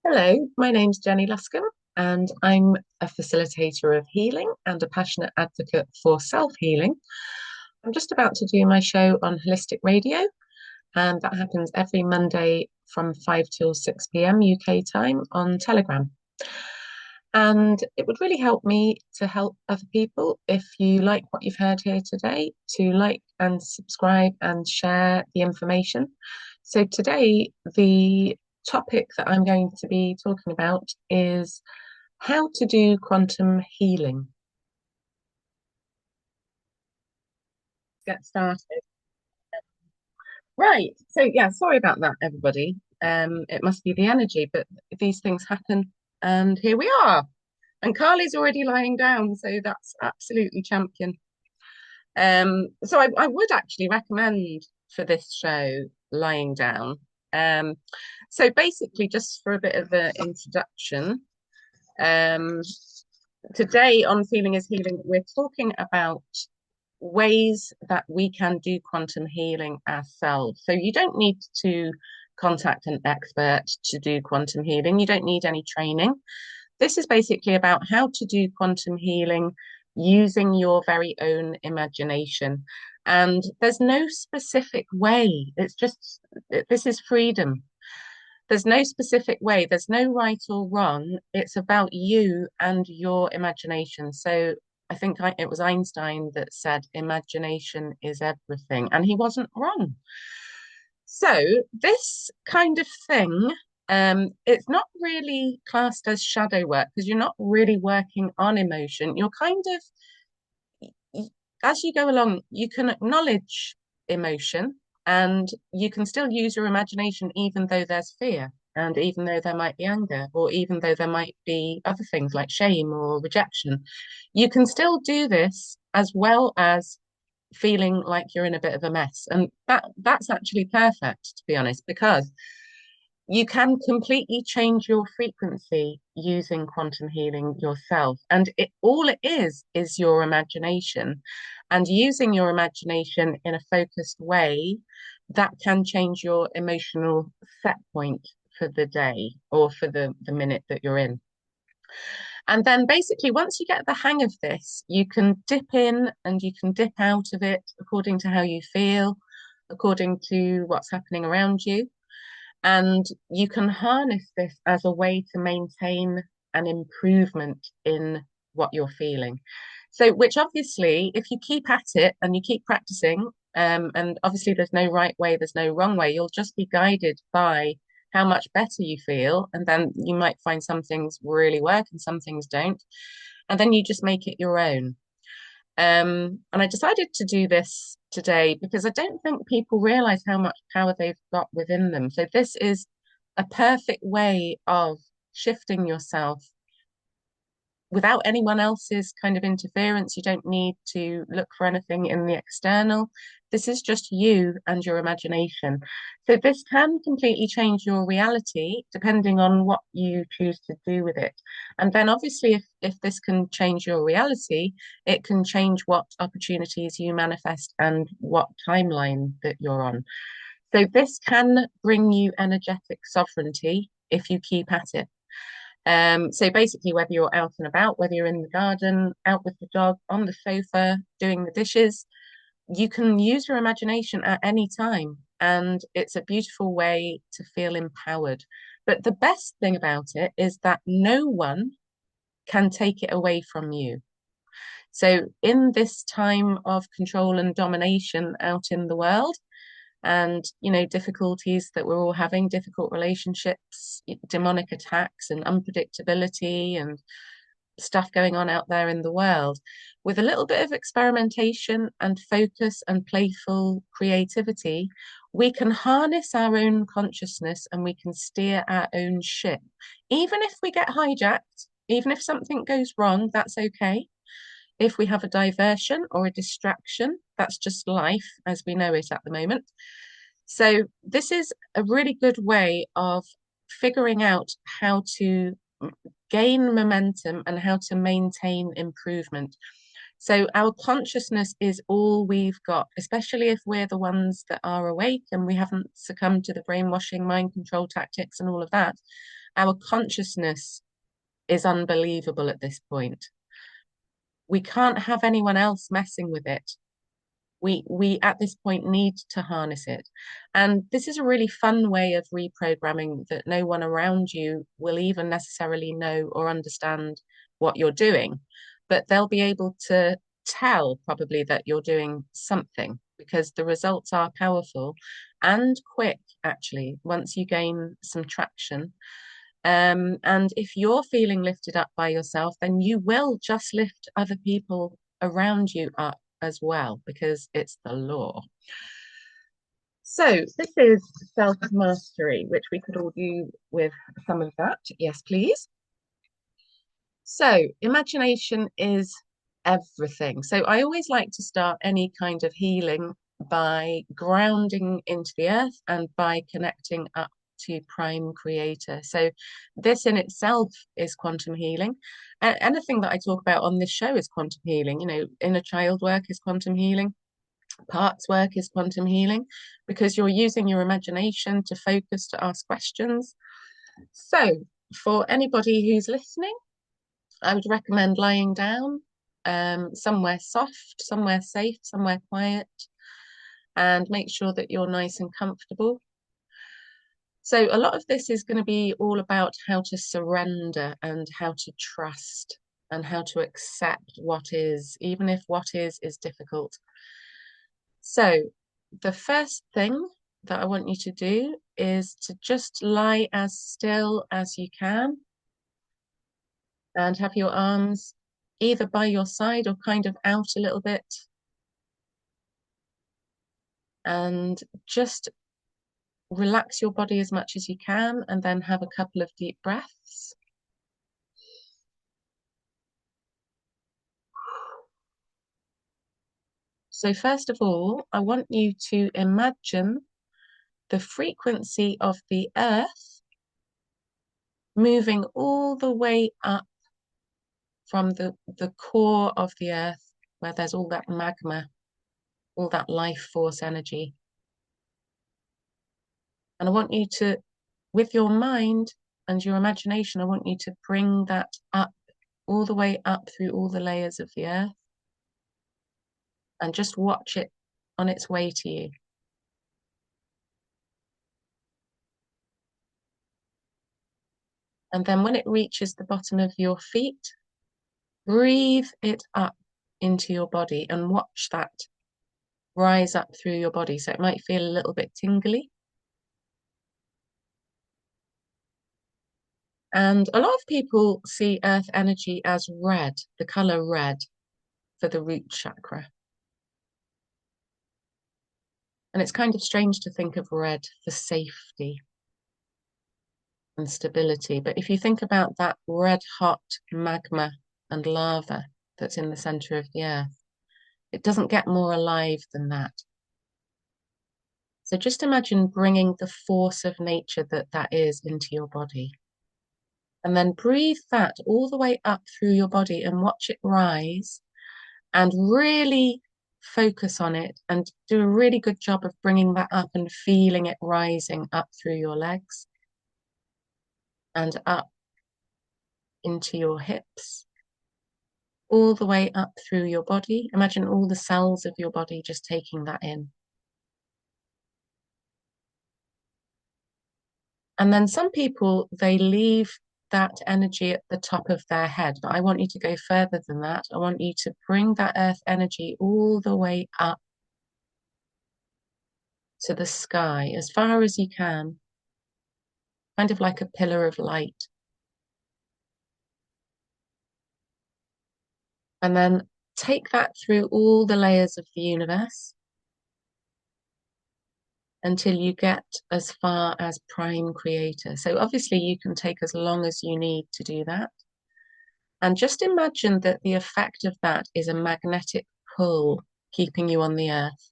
Hello, my name's Jenny Luscombe, and I'm a facilitator of healing and a passionate advocate for self-healing. I'm just about to do my show on Holistic Radio, and that happens every Monday from 5 till 6 p.m. UK time on Telegram. And it would really help me to help other people if you like what you've heard here today, to like and subscribe and share the information. So today, the topic that I'm going to be talking about is how to do quantum healing. Get started. Right. So yeah, sorry about that, everybody. It must be the energy, but these things happen, and here we are. And Carly's already lying down, so that's absolutely champion. So I would actually recommend for this show lying down. Um, so basically, just for a bit of an introduction, um, today on Feeling is Healing, we're talking about ways that we can do quantum healing ourselves. So you don't need to contact an expert to do quantum healing. You don't need any training. This is basically about how to do quantum healing using your very own imagination. And there's no specific way. It's just, this is freedom. There's no specific way. There's no right or wrong. It's about you and your imagination. So I think it was Einstein that said imagination is everything, and he wasn't wrong. So this kind of thing, it's not really classed as shadow work because you're not really working on emotion. You're kind of, as you go along, you can acknowledge emotion and you can still use your imagination even though there's fear and even though there might be anger or even though there might be other things like shame or rejection. You can still do this as well as feeling like you're in a bit of a mess. And that's actually perfect, to be honest, because you can completely change your frequency using quantum healing yourself. And all it is your imagination. And using your imagination in a focused way, that can change your emotional set point for the day or for the minute that you're in. And then basically, once you get the hang of this, you can dip in and you can dip out of it according to how you feel, according to what's happening around you. And you can harness this as a way to maintain an improvement in what you're feeling. So, which obviously, if you keep at it and you keep practicing, and obviously there's no right way, there's no wrong way, you'll just be guided by how much better you feel. And then you might find some things really work and some things don't. And then you just make it your own. And I decided to do this today because I don't think people realize how much power they've got within them. So this is a perfect way of shifting yourself without anyone else's kind of interference. You don't need to look for anything in the external. This is just you and your imagination. So this can completely change your reality depending on what you choose to do with it. And then obviously if this can change your reality, it can change what opportunities you manifest and what timeline that you're on. So this can bring you energetic sovereignty if you keep at it. So basically, whether you're out and about, whether you're in the garden, out with the dog, on the sofa, doing the dishes, you can use your imagination at any time. And it's a beautiful way to feel empowered. But the best thing about it is that no one can take it away from you. So in this time of control and domination out in the world, and difficulties that we're all having, difficult relationships, demonic attacks and unpredictability and stuff going on out there in the world, with a little bit of experimentation and focus and playful creativity, we can harness our own consciousness and we can steer our own ship. Even if we get hijacked, even if something goes wrong, that's okay. If we have a diversion or a distraction, that's just life as we know it at the moment. So, this is a really good way of figuring out how to gain momentum and how to maintain improvement. So, our consciousness is all we've got, especially if we're the ones that are awake and we haven't succumbed to the brainwashing, mind control tactics, and all of that. Our consciousness is unbelievable at this point. We can't have anyone else messing with it. We at this point need to harness it. And this is a really fun way of reprogramming that no one around you will even necessarily know or understand what you're doing, but they'll be able to tell probably that you're doing something because the results are powerful and quick, actually, once you gain some traction. And if you're feeling lifted up by yourself, then you will just lift other people around you up as well, because it's the law. So this is self-mastery, which we could all do with some of that. Yes, please. So imagination is everything. So I always like to start any kind of healing by grounding into the earth and by connecting up to prime creator. So this in itself is quantum healing. And anything that I talk about on this show is quantum healing. You know, inner child work is quantum healing. Parts work is quantum healing because you're using your imagination to focus, to ask questions. So for anybody who's listening, I would recommend lying down somewhere soft, somewhere safe, somewhere quiet, and make sure that you're nice and comfortable. So a lot of this is going to be all about how to surrender and how to trust and how to accept what is, even if what is difficult. So the first thing that I want you to do is to just lie as still as you can and have your arms either by your side or kind of out a little bit. And just relax your body as much as you can and then have a couple of deep breaths. So first of all, I want you to imagine the frequency of the earth moving all the way up from the core of the earth, where there's all that magma, all that life force energy. And I want you to, with your mind and your imagination, I want you to bring that up, all the way up through all the layers of the earth, and just watch it on its way to you. And then when it reaches the bottom of your feet, breathe it up into your body and watch that rise up through your body. So it might feel a little bit tingly. And a lot of people see earth energy as red, the color red, for the root chakra. And it's kind of strange to think of red for safety and stability. But if you think about that red hot magma and lava that's in the center of the earth, it doesn't get more alive than that. So just imagine bringing the force of nature that is into your body. And then breathe that all the way up through your body and watch it rise and really focus on it and do a really good job of bringing that up and feeling it rising up through your legs and up into your hips, all the way up through your body. Imagine all the cells of your body just taking that in. And then some people, they leave that energy at the top of their head. But I want you to go further than that. I want you to bring that earth energy all the way up to the sky as far as you can, kind of like a pillar of light. And then take that through all the layers of the universe until you get as far as prime creator. So obviously you can take as long as you need to do that. And just imagine that the effect of that is a magnetic pull keeping you on the earth.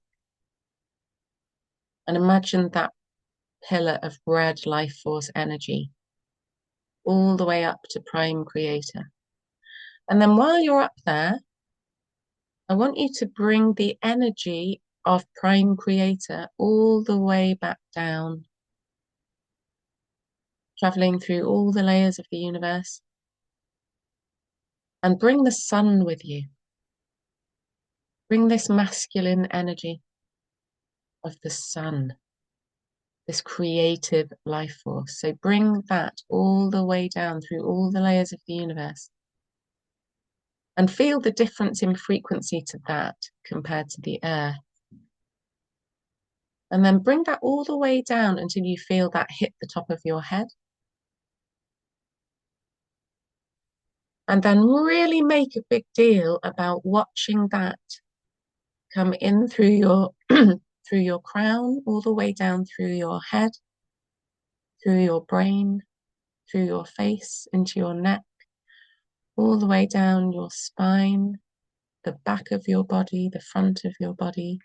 And imagine that pillar of red life force energy all the way up to prime creator. And then while you're up there, I want you to bring the energy of prime creator all the way back down traveling through all the layers of the universe. And bring the sun with you. Bring this masculine energy of the sun, this creative life force. So bring that all the way down through all the layers of the universe. And feel the difference in frequency to that compared to the earth. And then bring that all the way down until you feel that hit the top of your head. And then really make a big deal about watching that come in through your through your crown, all the way down through your head, through your brain, through your face, into your neck, all the way down your spine, the back of your body, the front of your body,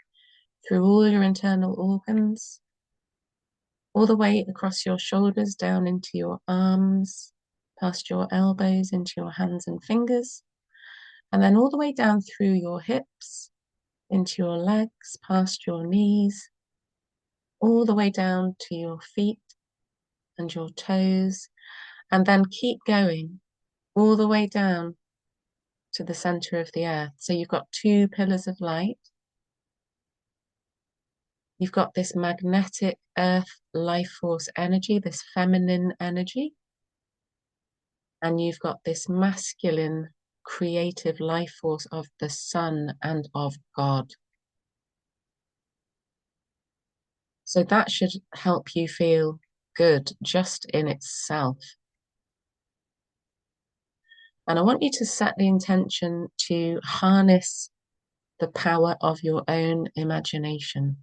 through all your internal organs, all the way across your shoulders, down into your arms, past your elbows, into your hands and fingers, and then all the way down through your hips, into your legs, past your knees, all the way down to your feet and your toes, and then keep going all the way down to the center of the earth. So you've got two pillars of light. You've got this magnetic earth life force energy, this feminine energy, and you've got this masculine creative life force of the sun and of God. So that should help you feel good just in itself. And I want you to set the intention to harness the power of your own imagination.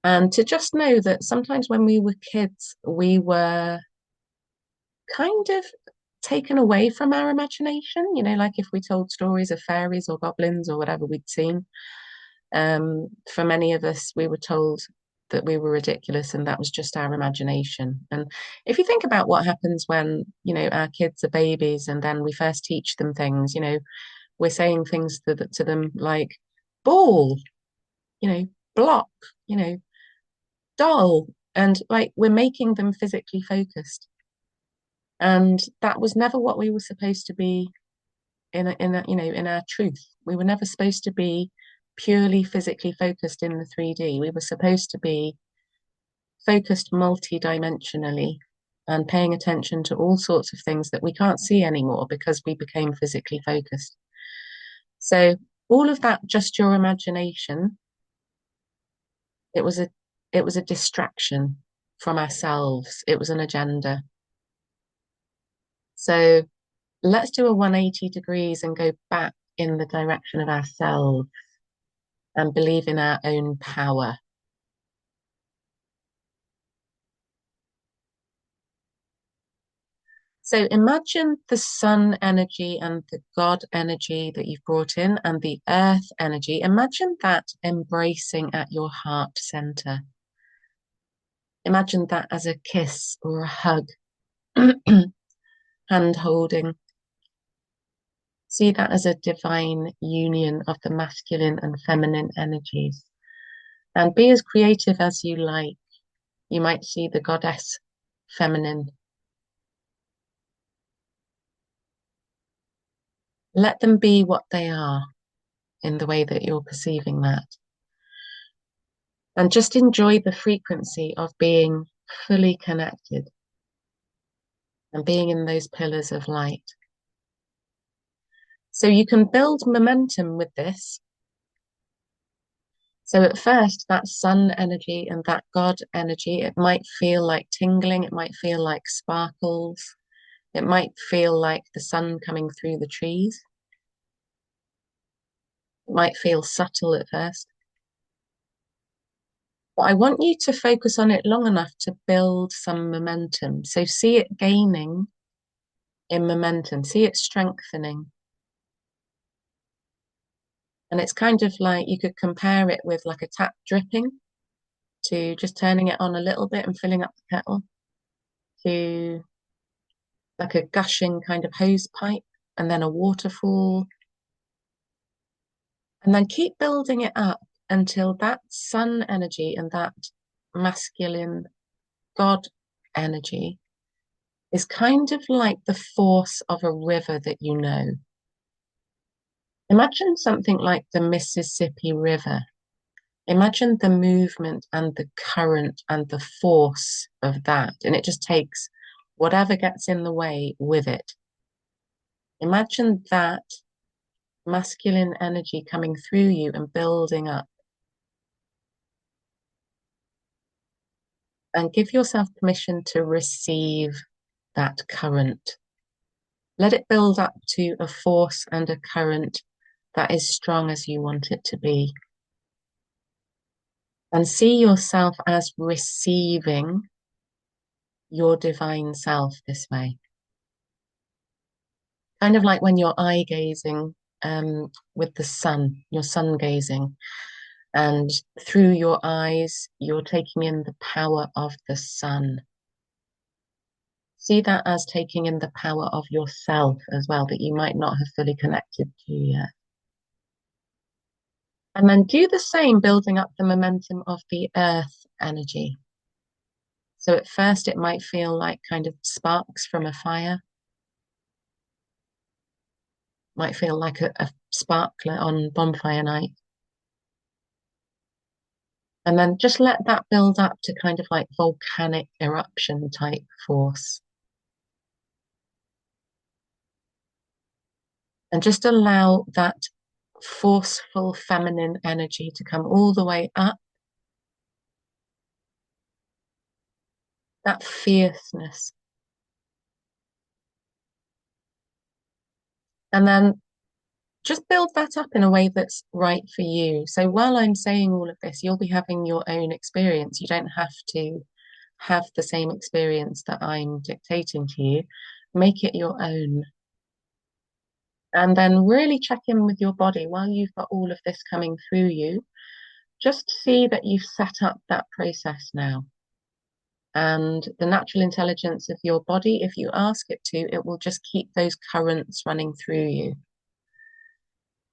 And to just know that sometimes when we were kids, we were kind of taken away from our imagination, you know, like if we told stories of fairies or goblins or whatever we'd seen. For many of us, we were told that we were ridiculous and that was just our imagination. And if you think about what happens when, you know, our kids are babies and then we first teach them things, you know, we're saying things to them like ball, you know, block, you know, doll, and like we're making them physically focused. And that was never what we were supposed to be you know, in our truth. We were never supposed to be purely physically focused in the 3D. We were supposed to be focused multi-dimensionally and paying attention to all sorts of things that we can't see anymore because we became physically focused. So all of that, just your imagination, it was a distraction from ourselves. It was an agenda. So let's do a 180 degrees and go back in the direction of ourselves and believe in our own power. So imagine the sun energy and the God energy that you've brought in and the earth energy. Imagine that embracing at your heart center. Imagine that as a kiss or a hug, hand holding. See that as a divine union of the masculine and feminine energies. And be as creative as you like. You might see the goddess feminine. Let them be what they are in the way that you're perceiving that. And just enjoy the frequency of being fully connected and being in those pillars of light. So you can build momentum with this. So at first, that sun energy and that God energy, it might feel like tingling, it might feel like sparkles, it might feel like the sun coming through the trees. It might feel subtle at first. But I want you to focus on it long enough to build some momentum. So see it gaining in momentum, see it strengthening. And it's kind of like you could compare it with like a tap dripping to just turning it on a little bit and filling up the kettle to like a gushing kind of hose pipe and then a waterfall. And then keep building it up until that sun energy and that masculine God energy is kind of like the force of a river that you know. Imagine something like the Mississippi River. Imagine the movement and the current and the force of that, and it just takes whatever gets in the way with it. Imagine that masculine energy coming through you and building up. And give yourself permission to receive that current. Let it build up to a force and a current that is strong as you want it to be. And see yourself as receiving your divine self this way. Kind of like when you're eye gazing with the sun, you're sun gazing. And through your eyes, you're taking in the power of the sun. See that as taking in the power of yourself as well, that you might not have fully connected to yet. And then do the same, building up the momentum of the earth energy. So at first it might feel like kind of sparks from a fire. Might feel like a sparkler on bonfire night. And then just let that build up to kind of like volcanic eruption type force. And just allow that forceful feminine energy to come all the way up. That fierceness. And then just build that up in a way that's right for you. So while I'm saying all of this, you'll be having your own experience. You don't have to have the same experience that I'm dictating to you. Make it your own. And then really check in with your body while you've got all of this coming through you. Just see that you've set up that process now. And the natural intelligence of your body, if you ask it to, it will just keep those currents running through you.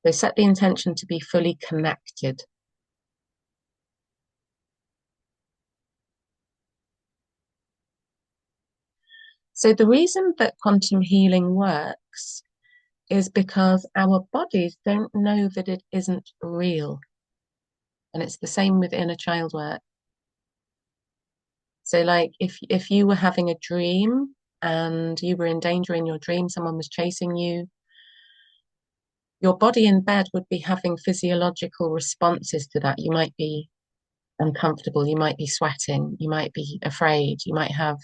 So set the intention to be fully connected. So the reason that quantum healing works is because our bodies don't know that it isn't real. And it's the same with inner child work. So like if you were having a dream and you were in danger in your dream, someone was chasing you, your body in bed would be having physiological responses to that. You might be uncomfortable, you might be sweating, you might be afraid, you might have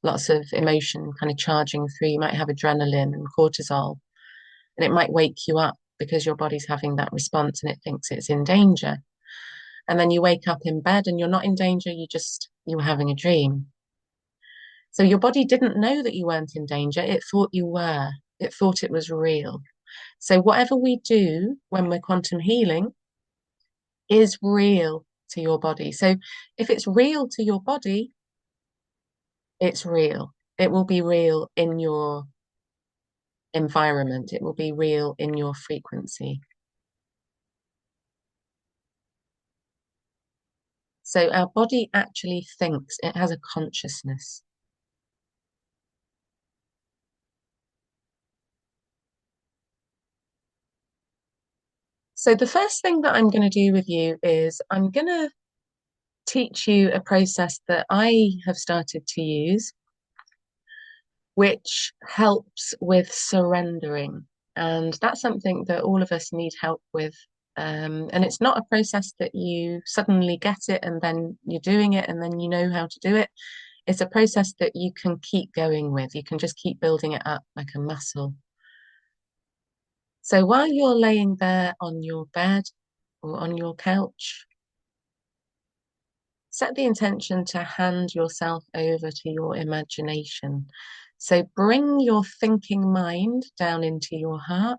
lots of emotion kind of charging through, you might have adrenaline and cortisol, and it might wake you up because your body's having that response and it thinks it's in danger. And then you wake up in bed and you're not in danger, you were having a dream. So your body didn't know that you weren't in danger, it thought you were, it thought it was real. So whatever we do when we're quantum healing is real to your body. So if it's real to your body, it's real. It will be real in your environment. It will be real in your frequency. So our body actually thinks, it has a consciousness. So the first thing that I'm going to do with you is I'm going to teach you a process that I have started to use, which helps with surrendering. And that's something that all of us need help with. And it's not a process that you suddenly get it and then you're doing it and then you know how to do it. It's a process that you can keep going with. You can just keep building it up like a muscle. So while you're laying there on your bed or on your couch, set the intention to hand yourself over to your imagination. So bring your thinking mind down into your heart.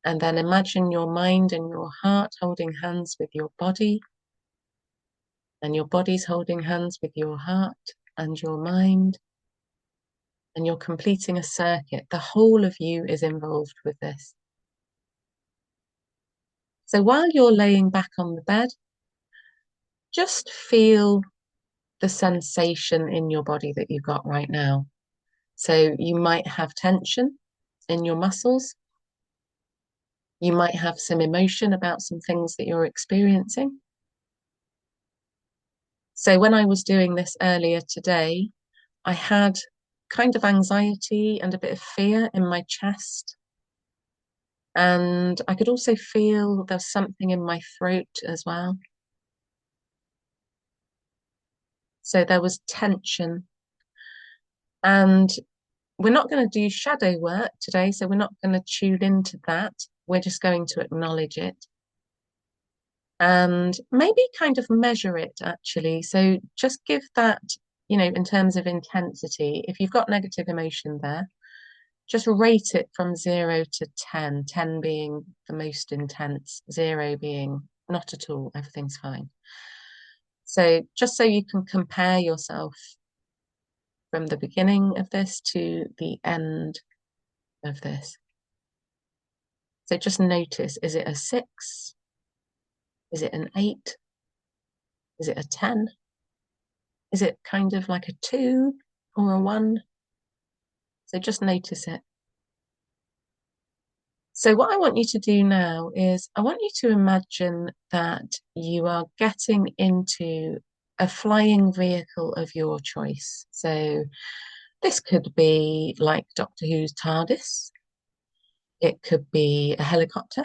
And then imagine your mind and your heart holding hands with your body. And your body's holding hands with your heart and your mind. And you're completing a circuit. The whole of you is involved with this. So while you're laying back on the bed, just feel the sensation in your body that you've got right now. So you might have tension in your muscles. You might have some emotion about some things that you're experiencing. So when I was doing this earlier today, I had kind of anxiety and a bit of fear in my chest. And I could also feel there's something in my throat as well. So there was tension. And we're not going to do shadow work today, so we're not going to tune into that. We're just going to acknowledge it and maybe kind of measure it actually. So just give that, in terms of intensity, if you've got negative emotion there, just rate it from 0 to 10, 10 being the most intense, 0 being not at all, everything's fine. So just so you can compare yourself from the beginning of this to the end of this. So just notice, is it a 6? Is it an 8? Is it a 10? Is it kind of like a 2 or a 1? So just notice it. So what I want you to do now is I want you to imagine that you are getting into a flying vehicle of your choice. So this could be like Doctor Who's TARDIS. It could be a helicopter.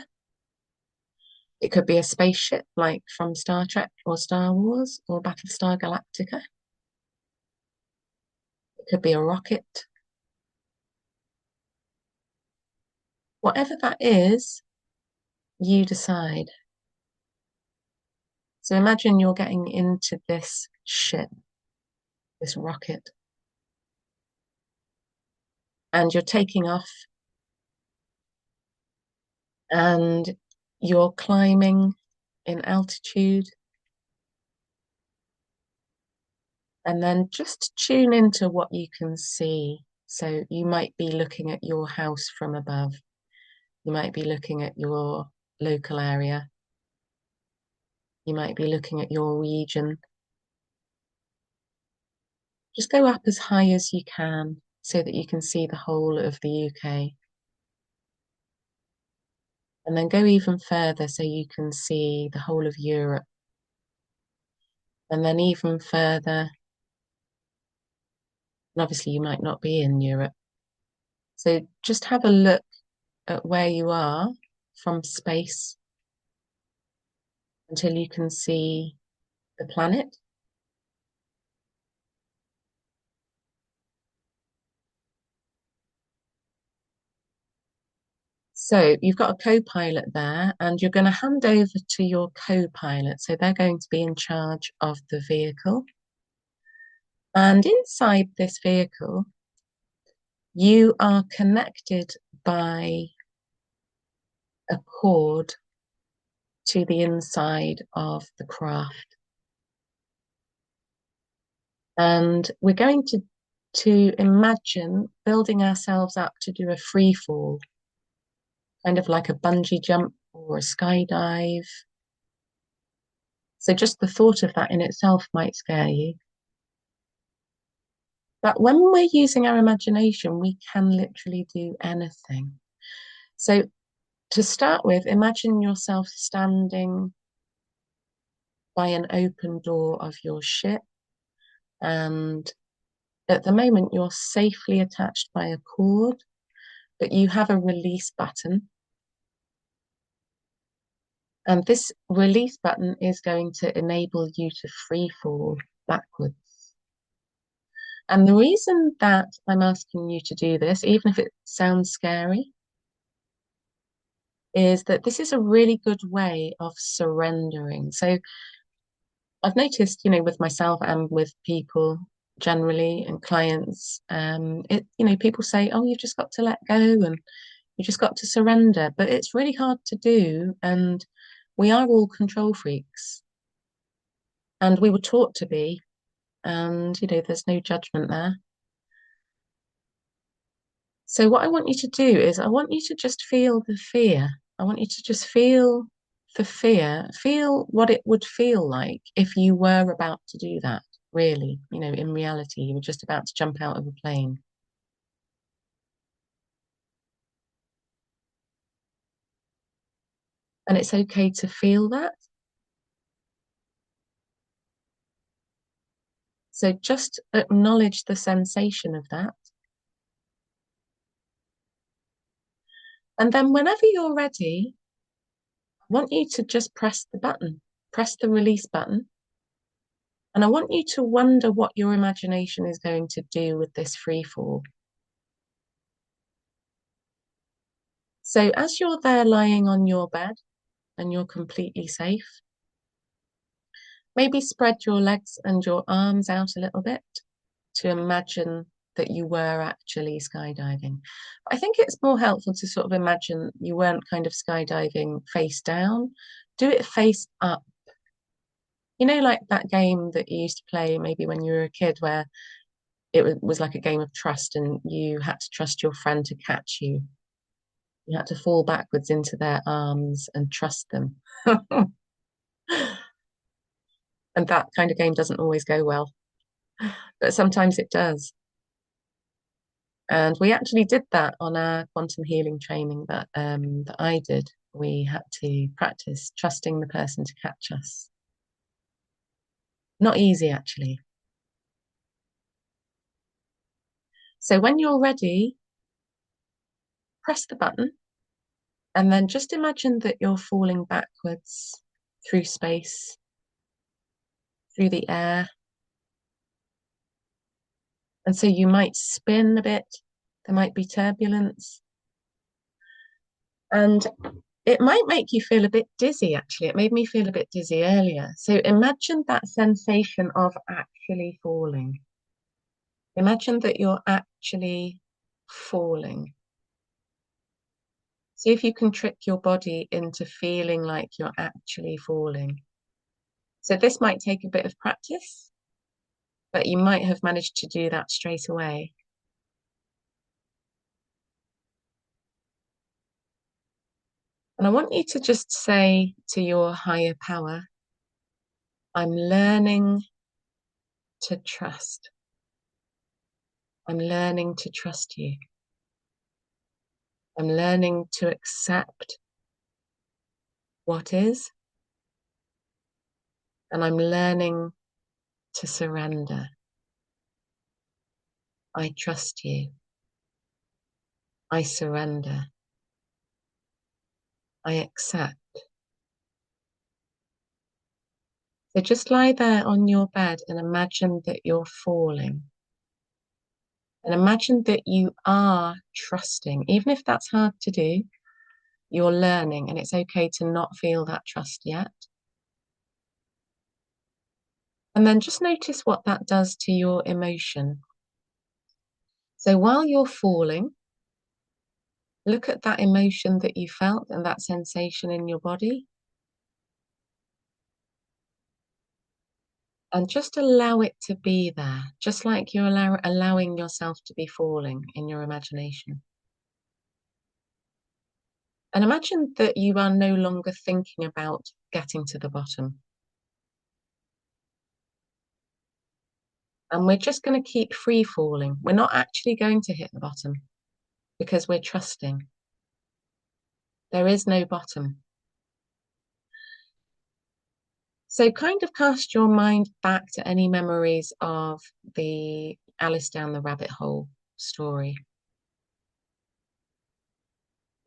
It could be a spaceship like from Star Trek or Star Wars or Battlestar Galactica. It could be a rocket. Whatever that is, you decide. So imagine you're getting into this ship, this rocket, and you're taking off and you're climbing in altitude. And then just tune into what you can see. So you might be looking at your house from above. You might be looking at your local area. You might be looking at your region. Just go up as high as you can so that you can see the whole of the UK. And then go even further so you can see the whole of Europe. And then even further, and obviously you might not be in Europe. So just have a look at where you are from space until you can see the planet. So you've got a co-pilot there, and you're going to hand over to your co-pilot. So they're going to be in charge of the vehicle. And inside this vehicle, you are connected by a cord to the inside of the craft. And we're going to imagine building ourselves up to do a free fall, kind of like a bungee jump or a skydive. So just the thought of that in itself might scare you. But when we're using our imagination, we can literally do anything. So to start with, imagine yourself standing by an open door of your ship. And at the moment, you're safely attached by a cord, but you have a release button. And this release button is going to enable you to free fall backwards. And the reason that I'm asking you to do this, even if it sounds scary, is that this is a really good way of surrendering. So I've noticed, with myself and with people generally and clients, people say, oh, you've just got to let go and you just got to surrender. But it's really hard to do. And we are all control freaks. And we were taught to be. And, there's no judgment there. So what I want you to do is I want you to just feel the fear. I want you to just feel the fear, feel what it would feel like if you were about to do that. really. You know, in reality, you were just about to jump out of a plane. And it's okay to feel that. So just acknowledge the sensation of that. And then whenever you're ready, I want you to just press the button, press the release button. And I want you to wonder what your imagination is going to do with this free fall. So as you're there lying on your bed and you're completely safe, maybe spread your legs and your arms out a little bit to imagine that you were actually skydiving. I think it's more helpful to sort of imagine you weren't kind of skydiving face down. Do it face up. You know, like that game that you used to play maybe when you were a kid where it was like a game of trust and you had to trust your friend to catch you. You had to fall backwards into their arms and trust them. And that kind of game doesn't always go well, but sometimes it does. And we actually did that on our quantum healing training that I did. We had to practice trusting the person to catch us. Not easy, actually. So when you're ready, press the button and then just imagine that you're falling backwards through space, through the air. And so you might spin a bit. There might be turbulence. And it might make you feel a bit dizzy, actually. It made me feel a bit dizzy earlier. So imagine that sensation of actually falling. Imagine that you're actually falling. See if you can trick your body into feeling like you're actually falling. So this might take a bit of practice, but you might have managed to do that straight away. And I want you to just say to your higher power, I'm learning to trust. I'm learning to trust you. I'm learning to accept what is, and I'm learning to surrender. I trust you. I surrender. I accept. So just lie there on your bed and imagine that you're falling. And imagine that you are trusting. Even if that's hard to do, you're learning, and it's okay to not feel that trust yet. And then just notice what that does to your emotion. So while you're falling, look at that emotion that you felt and that sensation in your body. And just allow it to be there, just like you're allowing yourself to be falling in your imagination. And imagine that you are no longer thinking about getting to the bottom. And we're just going to keep free falling. We're not actually going to hit the bottom because we're trusting. There is no bottom. So kind of cast your mind back to any memories of the Alice down the rabbit hole story.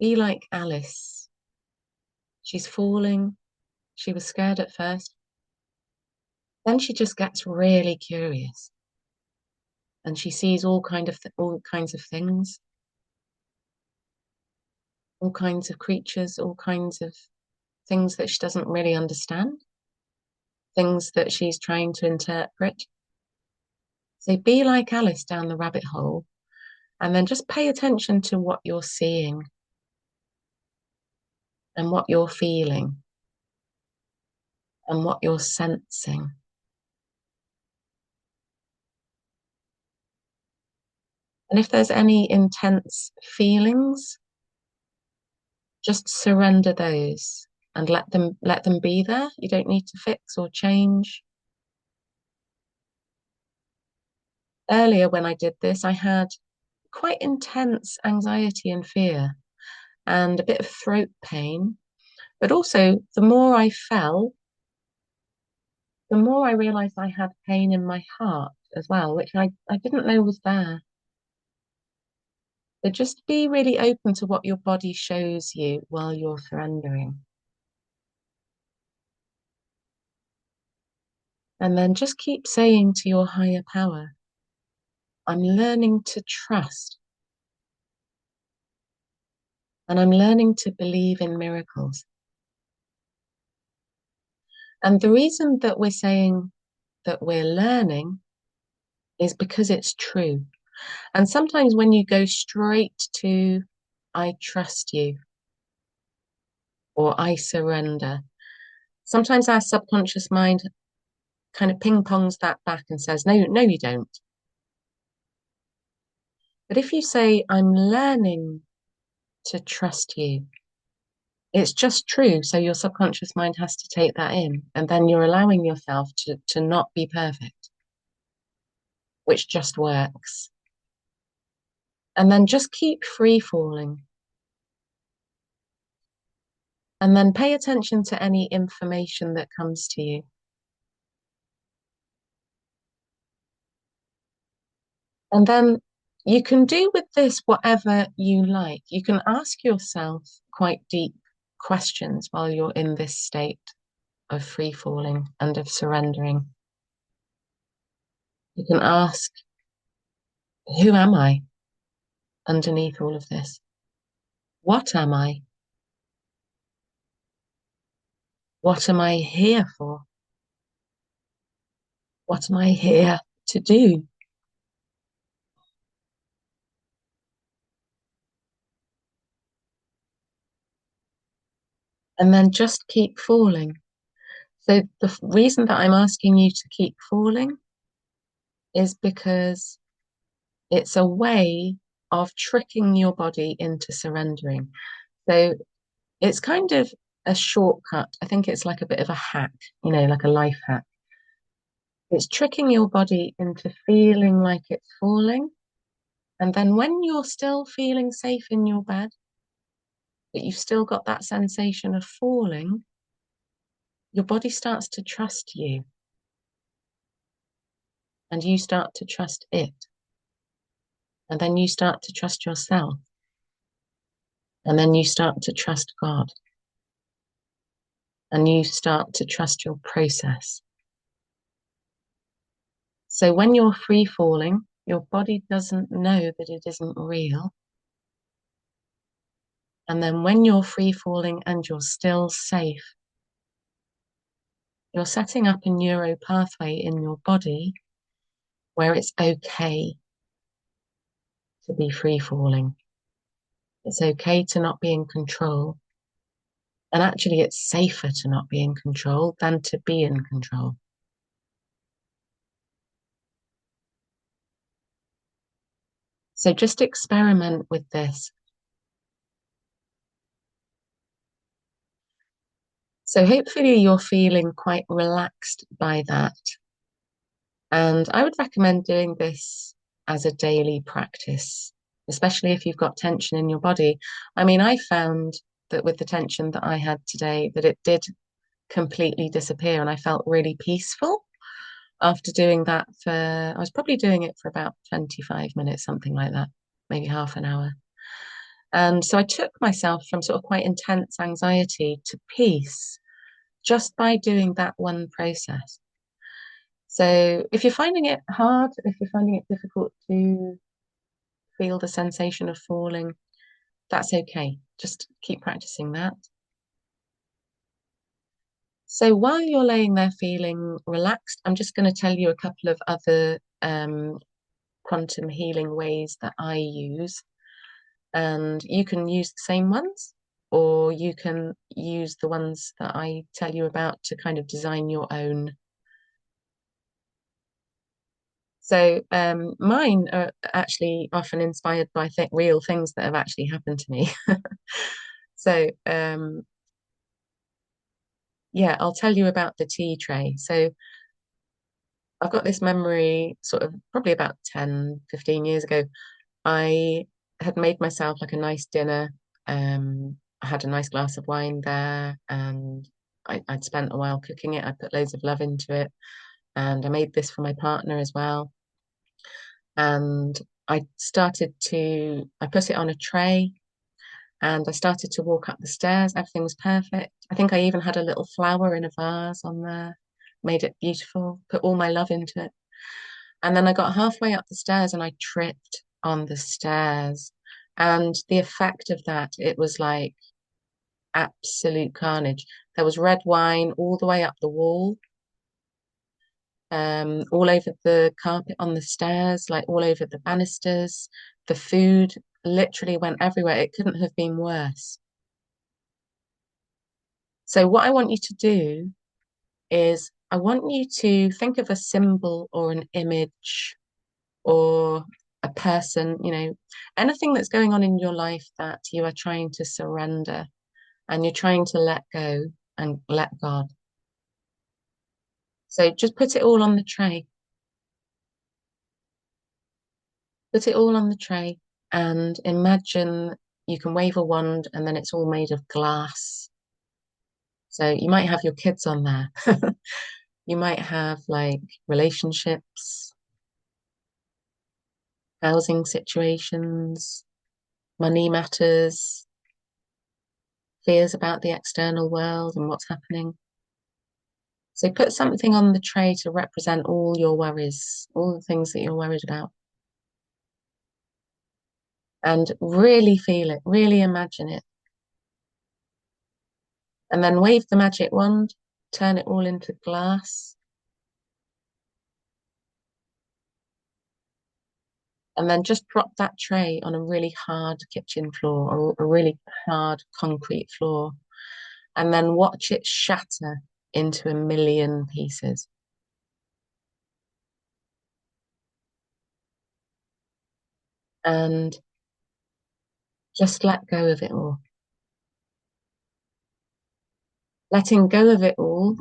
Be like Alice. She's falling. She was scared at first. Then she just gets really curious. And she sees all kinds of things, all kinds of creatures, all kinds of things that she doesn't really understand, things that she's trying to interpret. So be like Alice down the rabbit hole, and then just pay attention to what you're seeing and what you're feeling and what you're sensing. And if there's any intense feelings, just surrender those and let them be there. You don't need to fix or change. earlier when I did this, I had quite intense anxiety and fear and a bit of throat pain. But also, the more I fell, the more I realized I had pain in my heart as well, which I didn't know was there. So just be really open to what your body shows you while you're surrendering. And then just keep saying to your higher power, I'm learning to trust and I'm learning to believe in miracles. And the reason that we're saying that we're learning is because it's true. And sometimes when you go straight to, I trust you or I surrender, sometimes our subconscious mind kind of ping pongs that back and says, no, no, you don't. But if you say, I'm learning to trust you, it's just true. So your subconscious mind has to take that in. And then you're allowing yourself to not be perfect, which just works. And then just keep free falling. And then pay attention to any information that comes to you. And then you can do with this whatever you like. You can ask yourself quite deep questions while you're in this state of free falling and of surrendering. You can ask, who am I underneath all of this? What am I? What am I here for? What am I here to do? And then just keep falling. So the reason that I'm asking you to keep falling is because it's a way of tricking your body into surrendering. So it's kind of a shortcut. I think it's like a bit of a hack, like a life hack. It's tricking your body into feeling like it's falling. And then when you're still feeling safe in your bed, but you've still got that sensation of falling, your body starts to trust you and you start to trust it. And then you start to trust yourself. And then you start to trust God. And you start to trust your process. So when you're free falling, your body doesn't know that it isn't real. And then when you're free falling and you're still safe, you're setting up a neuro pathway in your body where it's okay to be free falling. It's okay to not be in control. And actually, it's safer to not be in control than to be in control. So just experiment with this. So hopefully you're feeling quite relaxed by that. And I would recommend doing this as a daily practice, especially if you've got tension in your body. I mean, I found that with the tension that I had today, that it did completely disappear and I felt really peaceful after doing that I was probably doing it for about 25 minutes, something like that, maybe half an hour. And so I took myself from sort of quite intense anxiety to peace just by doing that one process. So if you're finding it hard, if you're finding it difficult to feel the sensation of falling, that's okay. Just keep practicing that. So while you're laying there feeling relaxed, I'm just going to tell you a couple of other quantum healing ways that I use. And you can use the same ones, or you can use the ones that I tell you about to kind of design your own. So mine are actually often inspired by real things that have actually happened to me. So yeah, I'll tell you about the tea tray. So I've got this memory sort of probably about 10, 15 years ago. I had made myself like a nice dinner. I had a nice glass of wine there, and I'd spent a while cooking it. I put loads of love into it, and I made this for my partner as well. And I put it on a tray, and I started to walk up the stairs. Everything was perfect. I think I even had a little flower in a vase on there, made it beautiful, put all my love into it. And then I got halfway up the stairs and I tripped on the stairs. And the effect of that, it was like absolute carnage. There was red wine all the way up the wall, all over the carpet on the stairs, like all over the banisters. The food literally went everywhere. It couldn't have been worse. So what I want you to do is I want you to think of a symbol or an image or a person, anything that's going on in your life that you are trying to surrender and you're trying to let go and let God. So just put it all on the tray. Put it all on the tray and imagine you can wave a wand and then it's all made of glass. So you might have your kids on there. You might have like relationships, housing situations, money matters, fears about the external world and what's happening. So put something on the tray to represent all your worries, all the things that you're worried about, and really feel it, really imagine it. And then wave the magic wand, turn it all into glass, and then just drop that tray on a really hard kitchen floor or a really hard concrete floor, and then watch it shatter into a million pieces. And just let go of it all. Letting go of it all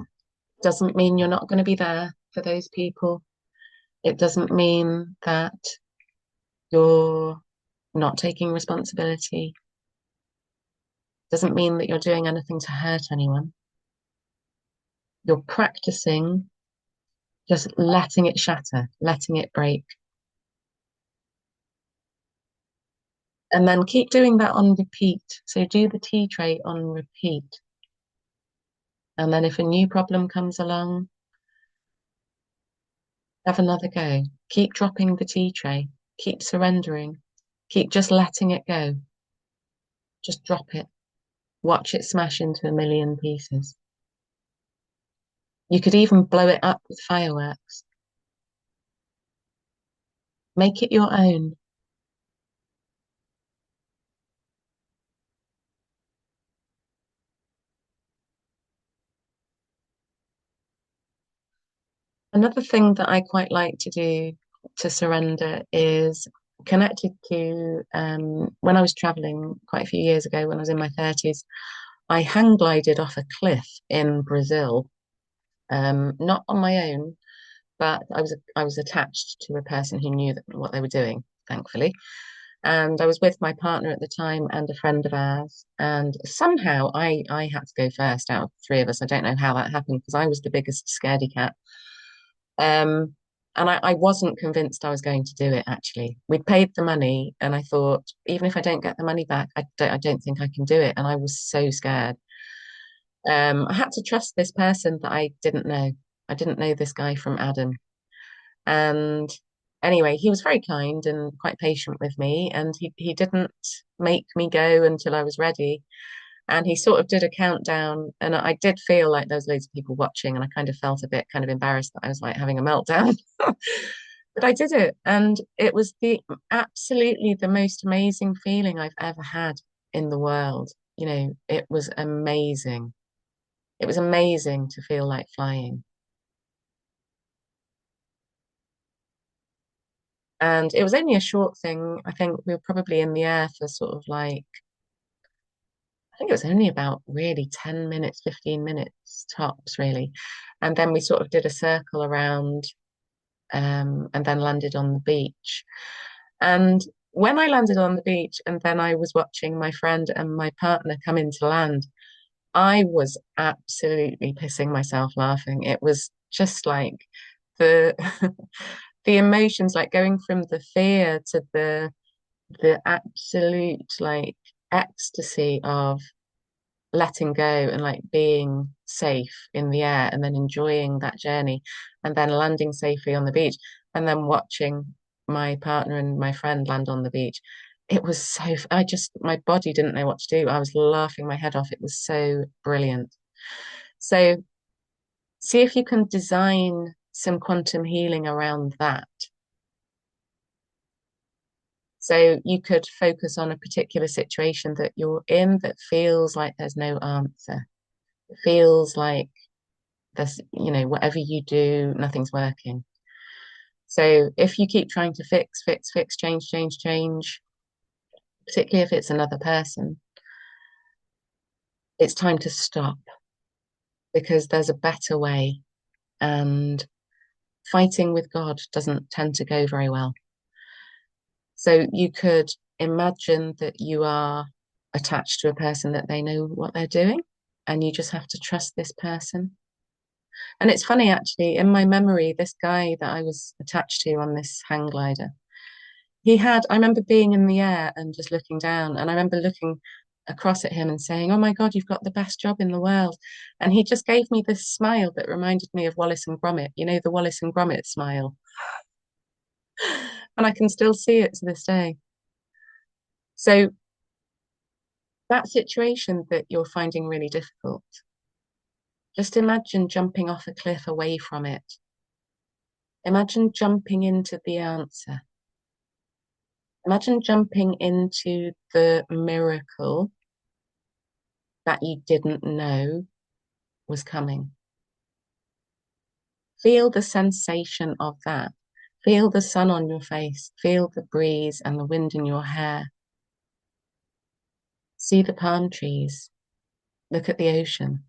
doesn't mean you're not going to be there for those people. It doesn't mean that you're not taking responsibility. It doesn't mean that you're doing anything to hurt anyone. You're practicing just letting it shatter, letting it break. And then keep doing that on repeat. So do the tea tray on repeat. And then if a new problem comes along, have another go. Keep dropping the tea tray. Keep surrendering. Keep just letting it go. Just drop it. Watch it smash into a million pieces. You could even blow it up with fireworks. Make it your own. Another thing that I quite like to do to surrender is connected to when I was traveling quite a few years ago, when I was in my 30s, I hang glided off a cliff in Brazil, not on my own, but I was attached to a person who knew what they were doing, thankfully. And I was with my partner at the time and a friend of ours. And somehow I had to go first out of the three of us. I don't know how that happened because I was the biggest scaredy cat. Um, and I wasn't convinced I was going to do it, actually. We'd paid the money, and I thought, even if I don't get the money back, I don't think I can do it. And I was so scared. I had to trust this person that I didn't know. I didn't know this guy from Adam. And anyway, he was very kind and quite patient with me, and he didn't make me go until I was ready. And he sort of did a countdown, and I did feel like there was loads of people watching, and I kind of felt a bit kind of embarrassed that I was like having a meltdown. But I did it, and it was the absolutely the most amazing feeling I've ever had in the world. It was amazing. It was amazing to feel like flying. And it was only a short thing. I think we were probably in the air for sort of like, I think it was only about really 10 minutes, 15 minutes tops, really. And then we sort of did a circle around. and then landed on the beach. And when I landed on the beach and then I was watching my friend and my partner come into land, I was absolutely pissing myself laughing. It was just like the the emotions, like going from the fear to the absolute like ecstasy of letting go and like being safe in the air and then enjoying that journey and then landing safely on the beach and then watching my partner and my friend land on the beach. It was so, my body didn't know what to do. I was laughing my head off. It was so brilliant. So see if you can design some quantum healing around that. So you could focus on a particular situation that you're in that feels like there's no answer. It feels like there's, whatever you do, nothing's working. So if you keep trying to fix, change, particularly if it's another person, it's time to stop because there's a better way. And fighting with God doesn't tend to go very well. So you could imagine that you are attached to a person, that they know what they're doing, and you just have to trust this person. And it's funny, actually, in my memory, this guy that I was attached to on this hang glider, I remember being in the air and just looking down, and I remember looking across at him and saying, "Oh my God, you've got the best job in the world." And he just gave me this smile that reminded me of Wallace and Gromit, the Wallace and Gromit smile. And I can still see it to this day. So that situation that you're finding really difficult, just imagine jumping off a cliff away from it. Imagine jumping into the answer. Imagine jumping into the miracle that you didn't know was coming. Feel the sensation of that. Feel the sun on your face. Feel the breeze and the wind in your hair. See the palm trees. Look at the ocean.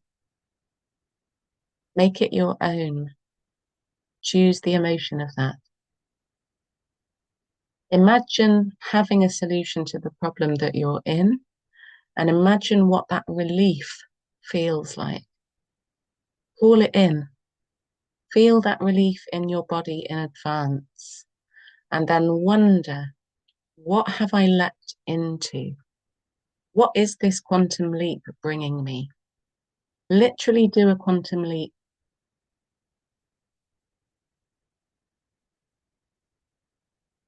Make it your own. Choose the emotion of that. Imagine having a solution to the problem that you're in, and imagine what that relief feels like. Call it in. Feel that relief in your body in advance, and then wonder, what have I leapt into? What is this quantum leap bringing me? Literally do a quantum leap.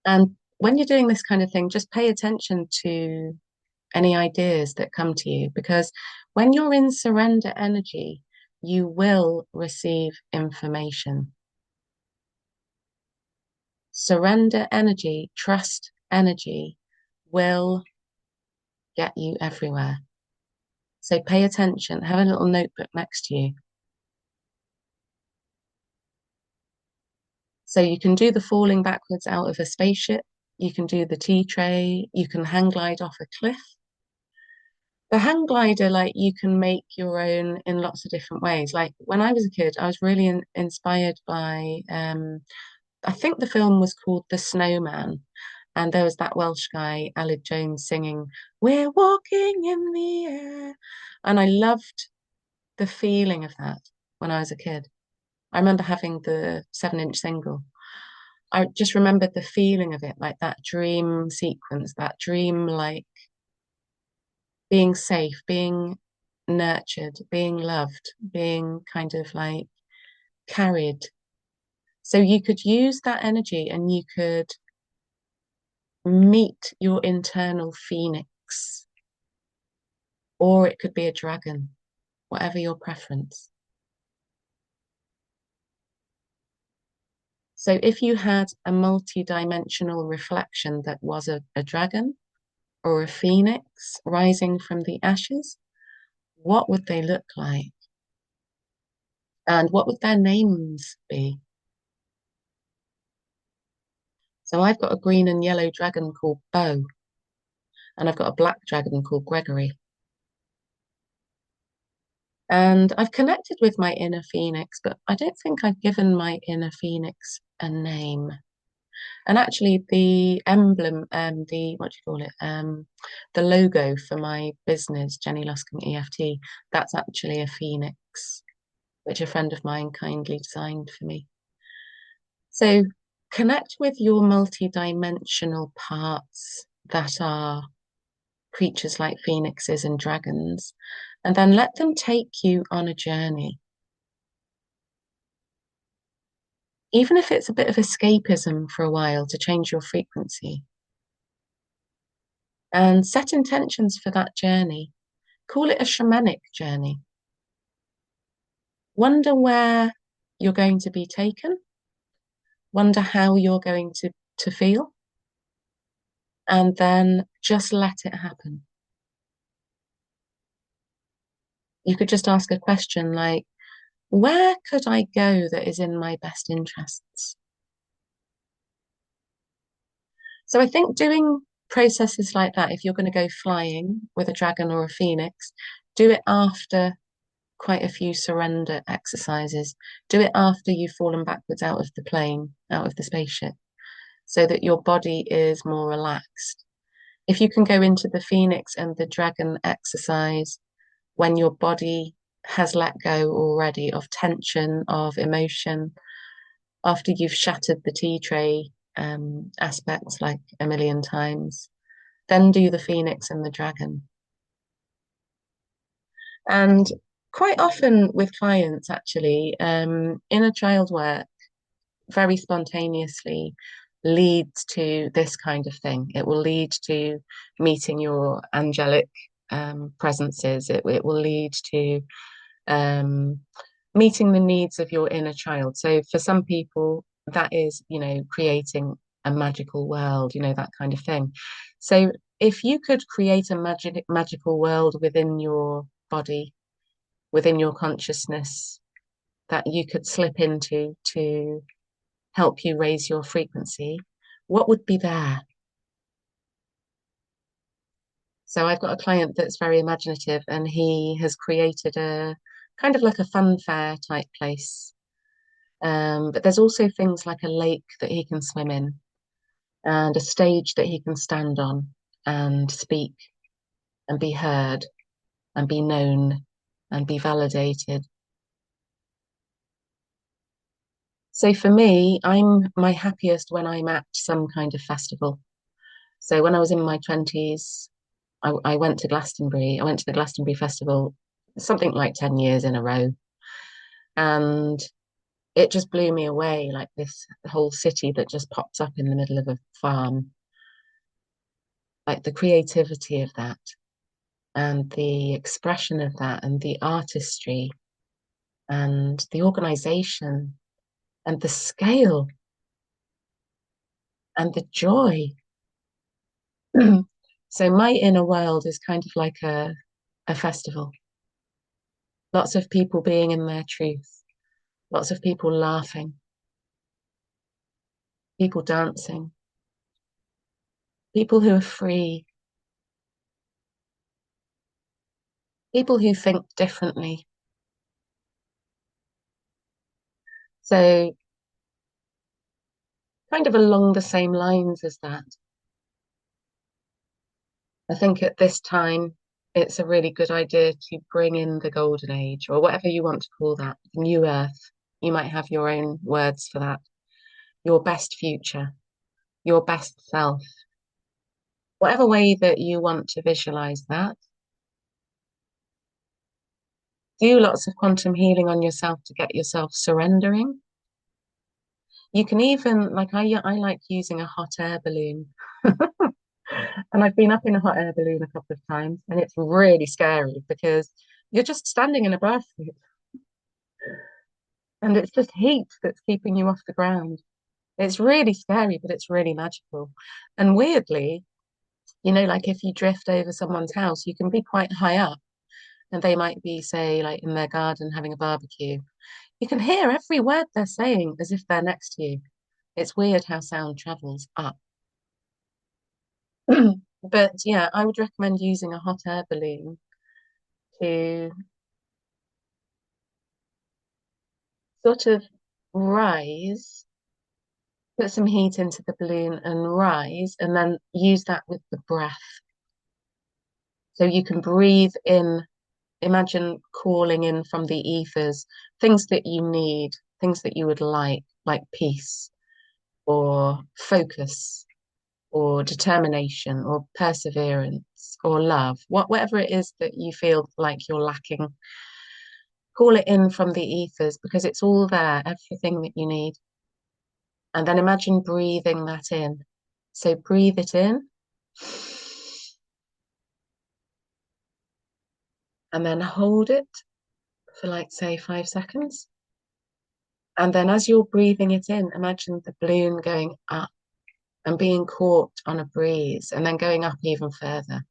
And when you're doing this kind of thing, just pay attention to any ideas that come to you, because when you're in surrender energy, you will receive information. Surrender energy, trust energy will get you everywhere. So pay attention, have a little notebook next to you. So you can do the falling backwards out of a spaceship, you can do the tea tray, you can hang glide off a cliff. The hang glider, like you can make your own in lots of different ways. Like when I was a kid, I was really inspired by, I think the film was called The Snowman. And there was that Welsh guy, Aled Jones, singing, "We're walking in the air." And I loved the feeling of that when I was a kid. I remember having the 7-inch single. I just remembered the feeling of it, like that dream sequence, that dream, like being safe, being nurtured, being loved, being kind of like carried. So you could use that energy and you could meet your internal phoenix, or it could be a dragon, whatever your preference. So if you had a multi-dimensional reflection that was a dragon or a phoenix rising from the ashes, what would they look like? And what would their names be? So I've got a green and yellow dragon called Bo, and I've got a black dragon called Gregory. And I've connected with my inner phoenix, but I don't think I've given my inner phoenix a name. And actually the emblem, the what do you call it? The logo for my business, JennyLuscombeEFT, that's actually a phoenix, which a friend of mine kindly designed for me. So connect with your multi-dimensional parts that are creatures like phoenixes and dragons, and then let them take you on a journey. Even if it's a bit of escapism for a while to change your frequency. And set intentions for that journey. Call it a shamanic journey. Wonder where you're going to be taken. Wonder how you're going to feel. And then just let it happen. You could just ask a question like, where could I go that is in my best interests? So I think doing processes like that, if you're going to go flying with a dragon or a phoenix, do it after quite a few surrender exercises. Do it after you've fallen backwards out of the plane, out of the spaceship, so that your body is more relaxed. If you can go into the phoenix and the dragon exercise when your body has let go already of tension, of emotion, after you've shattered the tea tray aspects like a million times, then do the phoenix and the dragon. And quite often with clients, actually, inner child work very spontaneously leads to this kind of thing. It will lead to meeting your angelic presences. It will lead to um, meeting the needs of your inner child. So for some people, that is, creating a magical world, that kind of thing. So if you could create a magical world within your body, within your consciousness, that you could slip into to help you raise your frequency, what would be there? So I've got a client that's very imaginative and he has created a kind of like a fun fair type place. But there's also things like a lake that he can swim in and a stage that he can stand on and speak and be heard and be known and be validated. So for me, I'm my happiest when I'm at some kind of festival. So when I was in my 20s, I went to Glastonbury. I went to the Glastonbury Festival something like 10 years in a row. And it just blew me away, like this whole city that just pops up in the middle of a farm, like the creativity of that and the expression of that and the artistry and the organization and the scale and the joy. So my inner world is kind of like a festival. Lots of people being in their truth, lots of people laughing, people dancing, people who are free, people who think differently. So kind of along the same lines as that, I think at this time it's a really good idea to bring in the golden age or whatever you want to call that, new earth. You might have your own words for that. Your best future, your best self, whatever way that you want to visualize that. Do lots of quantum healing on yourself to get yourself surrendering. You can even, like I like using a hot air balloon. And I've been up in a hot air balloon a couple of times, and it's really scary because you're just standing in a bathroom and it's just heat that's keeping you off the ground. It's really scary, but it's really magical. And weirdly, like if you drift over someone's house, you can be quite high up and they might be, say, like in their garden having a barbecue. You can hear every word they're saying as if they're next to you. It's weird how sound travels up. But yeah, I would recommend using a hot air balloon to sort of rise Put some heat into the balloon and rise, and then use that with the breath. So you can breathe in, imagine calling in from the ethers, things that you need, things that you would like peace or focus or determination or perseverance or love, whatever it is that you feel like you're lacking. Call it in from the ethers because it's all there, everything that you need. And then imagine breathing that in. So breathe it in and then hold it for like, say, 5 seconds. And then as you're breathing it in, imagine the balloon going up and being caught on a breeze and then going up even further.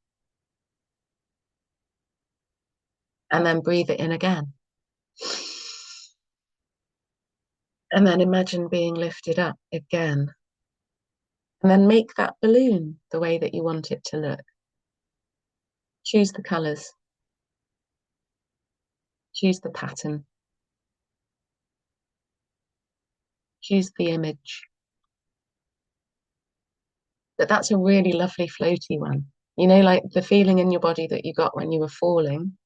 And then breathe it in again. And then imagine being lifted up again. And then make that balloon the way that you want it to look. Choose the colours. Choose the pattern. Choose the image. But that's a really lovely floaty one. You know, like the feeling in your body that you got when you were falling.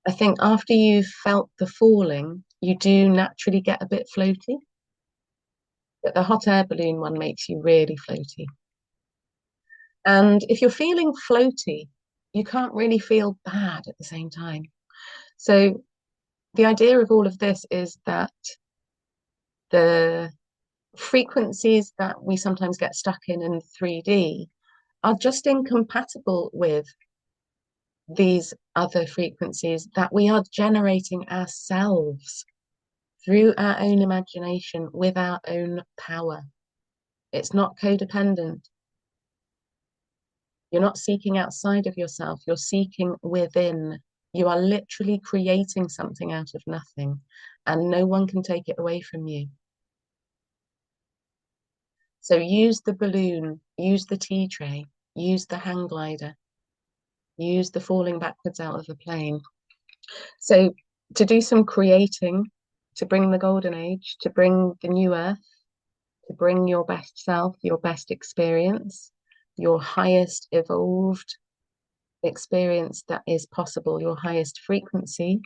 I think after you've felt the falling, you do naturally get a bit floaty. But the hot air balloon one makes you really floaty. And if you're feeling floaty, you can't really feel bad at the same time. So the idea of all of this is that the frequencies that we sometimes get stuck in 3D are just incompatible with these other frequencies that we are generating ourselves through our own imagination with our own power. It's not codependent. You're not seeking outside of yourself, you're seeking within. You are literally creating something out of nothing, and no one can take it away from you. So use the balloon, use the tea tray, use the hang glider, use the falling backwards out of the plane. So to do some creating, to bring the golden age, to bring the new earth, to bring your best self, your best experience, your highest evolved experience that is possible, your highest frequency.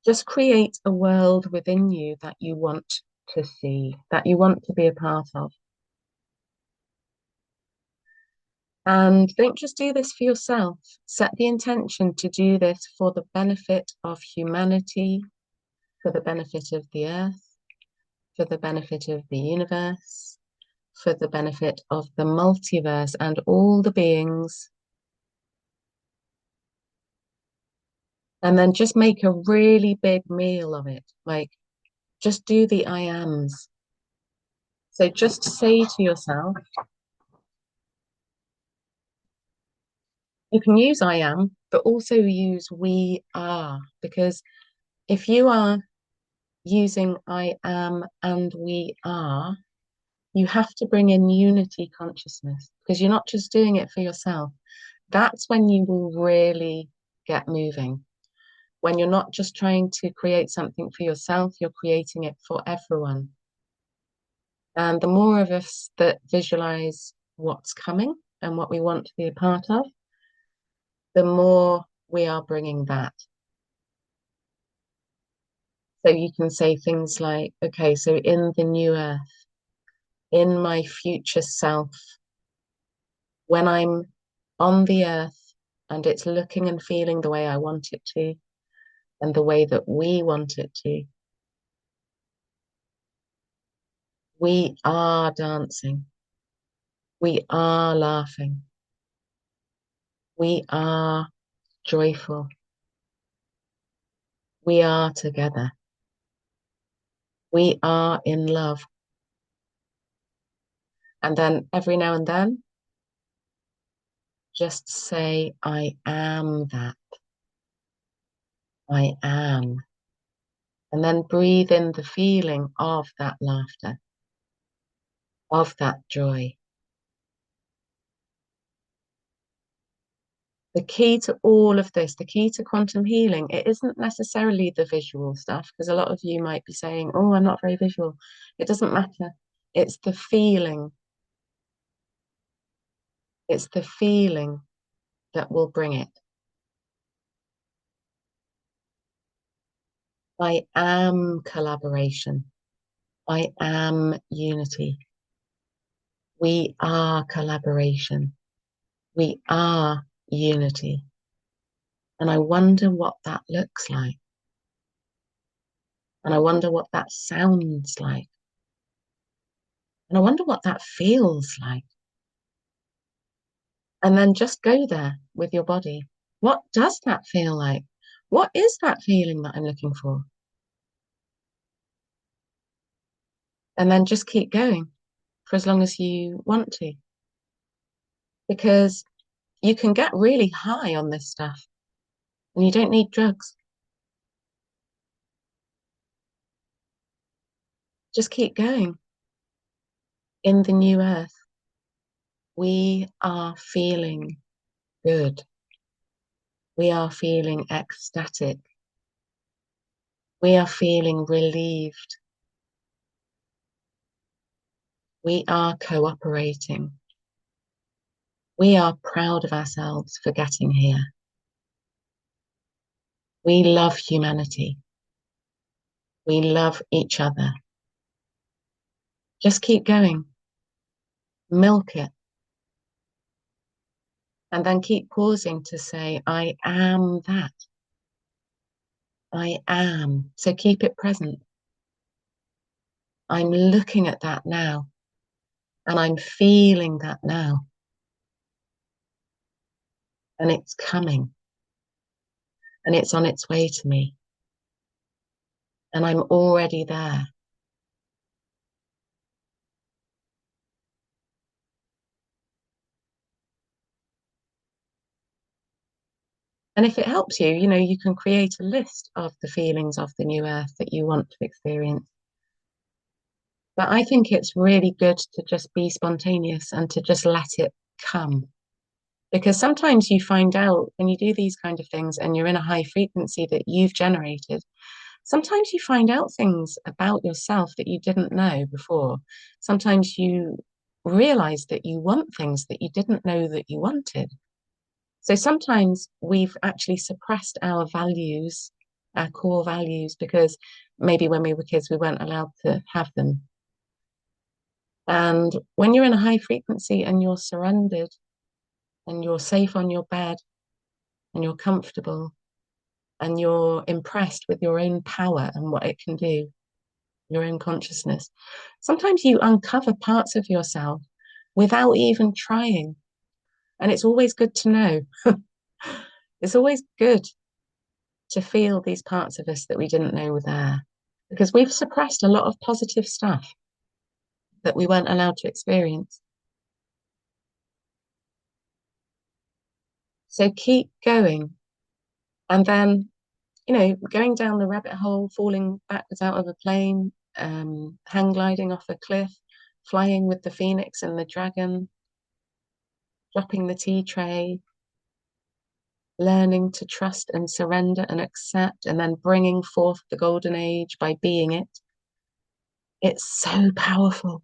Just create a world within you that you want to see, that you want to be a part of. And don't just do this for yourself. Set the intention to do this for the benefit of humanity, for the benefit of the earth, for the benefit of the universe, for the benefit of the multiverse and all the beings. And then just make a really big meal of it. Like, just do the I ams. So just say to yourself, you can use I am, but also use we are, because if you are using I am and we are, you have to bring in unity consciousness because you're not just doing it for yourself. That's when you will really get moving. When you're not just trying to create something for yourself, you're creating it for everyone. And the more of us that visualize what's coming and what we want to be a part of, the more we are bringing that. So you can say things like, okay, so in the new earth, in my future self, when I'm on the earth and it's looking and feeling the way I want it to, and the way that we want it to, we are dancing, we are laughing, we are joyful, we are together, we are in love. And then every now and then, just say, I am that. I am. And then breathe in the feeling of that laughter, of that joy. The key to all of this, the key to quantum healing, it isn't necessarily the visual stuff, because a lot of you might be saying, oh, I'm not very visual. It doesn't matter. It's the feeling. It's the feeling that will bring it. I am collaboration. I am unity. We are collaboration. We are unity. And I wonder what that looks like. And I wonder what that sounds like. And I wonder what that feels like. And then just go there with your body. What does that feel like? What is that feeling that I'm looking for? And then just keep going for as long as you want to. Because you can get really high on this stuff and you don't need drugs. Just keep going. In the new earth, we are feeling good. We are feeling ecstatic. We are feeling relieved. We are cooperating. We are proud of ourselves for getting here. We love humanity. We love each other. Just keep going. Milk it. And then keep pausing to say, I am that. I am. So keep it present. I'm looking at that now. And I'm feeling that now. And it's coming. And it's on its way to me. And I'm already there. And if it helps you, you can create a list of the feelings of the new earth that you want to experience. But I think it's really good to just be spontaneous and to just let it come. Because sometimes you find out when you do these kind of things and you're in a high frequency that you've generated, sometimes you find out things about yourself that you didn't know before. Sometimes you realize that you want things that you didn't know that you wanted. So sometimes we've actually suppressed our values, our core values, because maybe when we were kids, we weren't allowed to have them. And when you're in a high frequency and you're surrendered and you're safe on your bed and you're comfortable and you're impressed with your own power and what it can do, your own consciousness, sometimes you uncover parts of yourself without even trying. And it's always good to know. It's always good to feel these parts of us that we didn't know were there, because we've suppressed a lot of positive stuff that we weren't allowed to experience. So keep going. And then, going down the rabbit hole, falling backwards out of a plane, hang gliding off a cliff, flying with the phoenix and the dragon, dropping the tea tray, learning to trust and surrender and accept, and then bringing forth the golden age by being it. It's so powerful.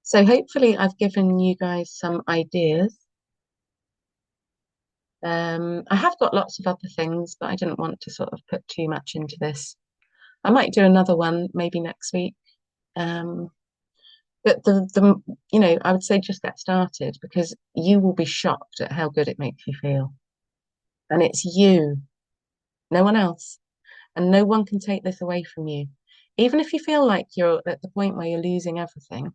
So hopefully I've given you guys some ideas. I have got lots of other things, but I didn't want to sort of put too much into this. I might do another one maybe next week. But I would say just get started, because you will be shocked at how good it makes you feel. And it's you, no one else. And no one can take this away from you. Even if you feel like you're at the point where you're losing everything,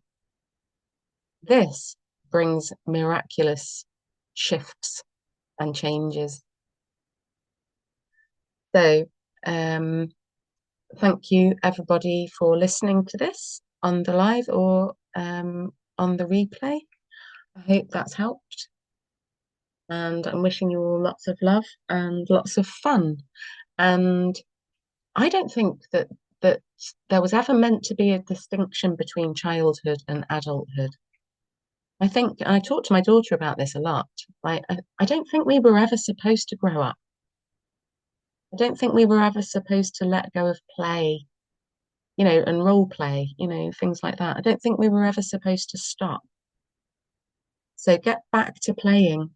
this brings miraculous shifts and changes. So, thank you everybody for listening to this on the live or on the replay. I hope that's helped. And I'm wishing you all lots of love and lots of fun. And I don't think that there was ever meant to be a distinction between childhood and adulthood. I think I talk to my daughter about this a lot. Like, I don't think we were ever supposed to grow up. I don't think we were ever supposed to let go of play, and role play, things like that. I don't think we were ever supposed to stop. So get back to playing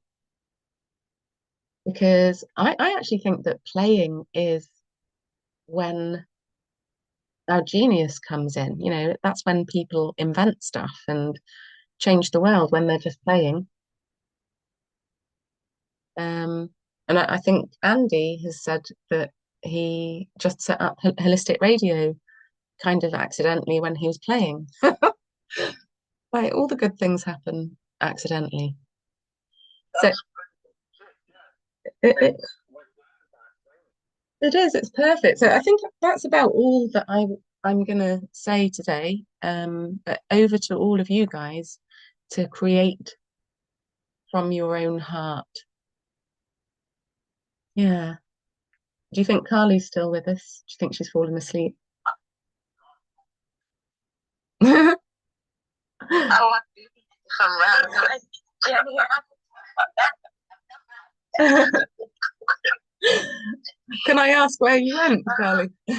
because I actually think that playing is when our genius comes in. That's when people invent stuff and change the world when they're just playing. Um, and I think Andy has said that he just set up holistic radio kind of accidentally when he was playing. Like all the good things happen accidentally. So it, it is, it's perfect. So I think that's about all that I'm gonna say today. But over to all of you guys to create from your own heart. Yeah. Do you think Carly's still with us? Do you think she's fallen asleep? Oh, from around. Can I ask where you went, Carly? There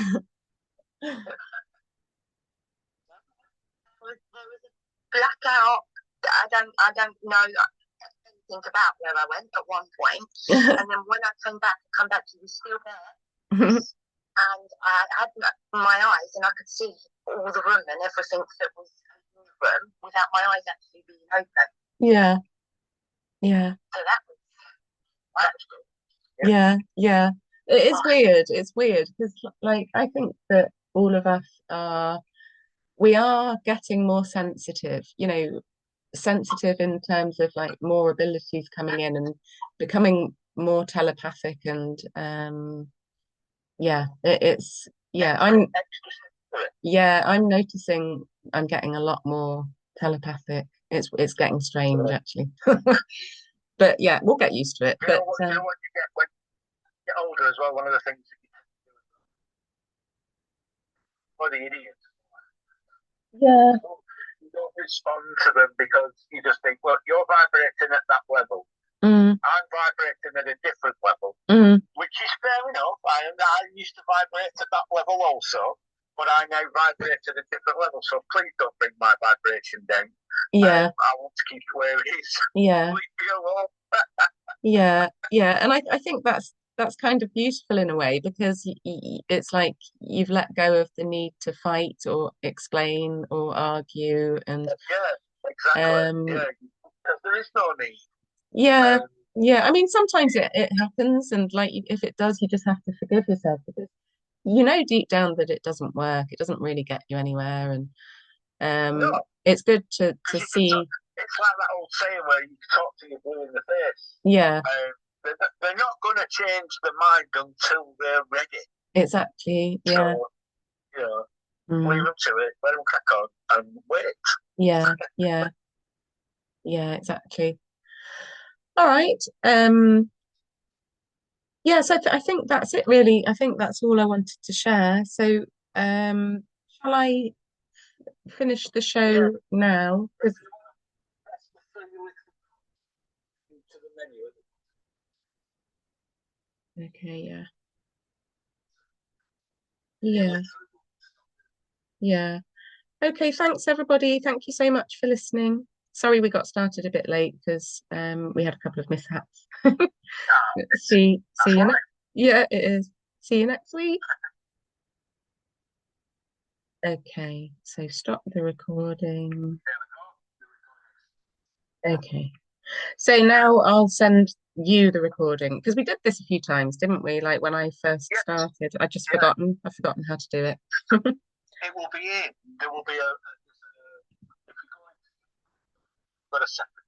was a blackout. I don't know anything about where I went at one point. And then when I come back, he was still there. And I had my eyes and I could see all the room and everything that was in the room without my eyes actually being open. Yeah. Yeah. So that was good. Yeah, yeah. It is weird. It's weird because like I think that all of us we are getting more sensitive, sensitive in terms of like more abilities coming in and becoming more telepathic and yeah, it's yeah, I'm noticing I'm getting a lot more telepathic. It's getting strange actually. But yeah, we'll get used to it. But what you get when you get older as well, one of the things that you for the idiots. Yeah. You don't respond to them because you just think, well, you're vibrating at that level. I'm vibrating at a different level, which is fair enough. I used to vibrate at that level also, but I now vibrate at a different level. So please don't bring my vibration down. Yeah. I want to keep it where it is. Yeah. Leave me alone. Yeah, yeah. And I think that's kind of beautiful in a way because it's like you've let go of the need to fight or explain or argue and yeah, exactly. Yeah, because there is no need. Yeah, yeah. I mean, sometimes it happens, and like if it does, you just have to forgive yourself because you know deep down that it doesn't work. It doesn't really get you anywhere, and no. It's good to see. It's like that old saying where you talk to your blue in the face. Yeah. They're not going to change their mind until they're ready. Exactly. Yeah. So, leave them to it, let them crack on, and wait. Yeah. Yeah. Yeah. Exactly. All right. Yeah. So I think that's it. Really, I think that's all I wanted to share. So, shall I finish the show now? Okay, yeah. Yeah. Yeah. Okay, thanks everybody. Thank you so much for listening. Sorry we got started a bit late because we had a couple of mishaps. See you yeah, it is. See you next week. Okay, so stop the recording. Okay. So now I'll send you the recording because we did this a few times, didn't we? Like when I first started, I've forgotten how to do it. It will be in. There will be a if you go got a separate